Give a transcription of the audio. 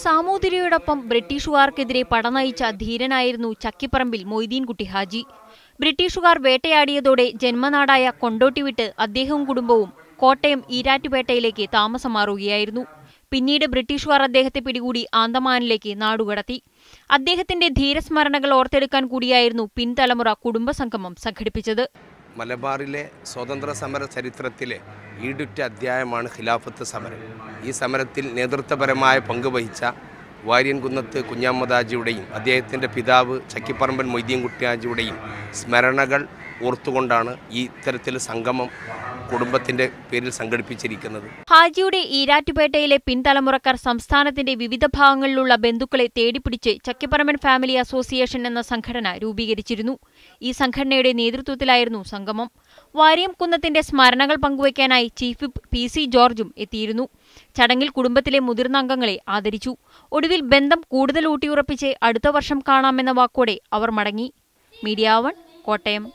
സാമൂതിരിയോടൊപ്പം ബ്രിട്ടീഷുകാർക്കെതിരെ പടനയിച്ച ധീരനായിരുന്നു ചക്കിപ്പറമ്പിൽ മൊയ്തീൻകുട്ടി ഹാജി. ബ്രിട്ടീഷുകാർ വേട്ടയാടിയതോടെ ജന്മനാടായ കൊണ്ടോട്ടി വിട്ട് അദ്ദേഹവും കുടുംബവും കോട്ടയം ഈരാറ്റുപേട്ടയിലേക്ക് താമസം മാറുകയായിരുന്നു. പിന്നീട് ബ്രിട്ടീഷുകാർ അദ്ദേഹത്തെ പിടികൂടി ആന്തമാനിലേക്ക് നാടുകടത്തി. അദ്ദേഹത്തിന്റെ ധീരസ്മരണകൾ ഓർത്തെടുക്കാൻ കൂടിയായിരുന്നു പിൻതലമുറ കുടുംബസംഗമം സംഘടിപ്പിച്ചത്. മലബാറിലെ സ്വാതന്ത്ര്യ സമര ചരിത്രത്തിലെ ഈടുറ്റ അധ്യായമാണ് ഖിലാഫത്ത് സമരം. ഈ സമരത്തിൽ നേതൃത്വപരമായ പങ്കുവഹിച്ച വാര്യൻകുന്നത്ത് കുഞ്ഞഹമ്മദ് ഹാജിയുടെയും അദ്ദേഹത്തിൻ്റെ പിതാവ് ചക്കിപ്പറമ്പൻ മൊയ്തീൻകുട്ടി ഹാജിയുടെയും സ്മരണകൾ ഓർത്തുകൊണ്ടാണ് ഈ ഇത്തരത്തിൽ സംഗമം കുടുംബത്തിന്റെ പേരിൽ സംഘടിപ്പിച്ചിരിക്കുന്നത്. ഹാജിയുടെ ഈരാറ്റുപേട്ടയിലെ പിൻതലമുറക്കാർ സംസ്ഥാനത്തിന്റെ വിവിധ ഭാഗങ്ങളിലുള്ള ബന്ധുക്കളെ തേടിപ്പിടിച്ച് ചക്കിപ്പറമ്പൻ ഫാമിലി അസോസിയേഷൻ എന്ന സംഘടന രൂപീകരിച്ചിരുന്നു. ഈ സംഘടനയുടെ നേതൃത്വത്തിലായിരുന്നു സംഗമം. വാര്യംകുന്നത്തിന്റെ സ്മരണകൾ പങ്കുവയ്ക്കാനായി ചീഫ് വിപ്പ് PC ജോർജും എത്തിയിരുന്നു. ചടങ്ങിൽ കുടുംബത്തിലെ മുതിർന്ന അംഗങ്ങളെ ആദരിച്ചു. ഒടുവിൽ ബന്ധം കൂടുതൽ ഊട്ടിയുറപ്പിച്ച് അടുത്ത വർഷം കാണാമെന്ന വാക്കോടെ അവർ മടങ്ങി. മീഡിയ 1 കോട്ടയം.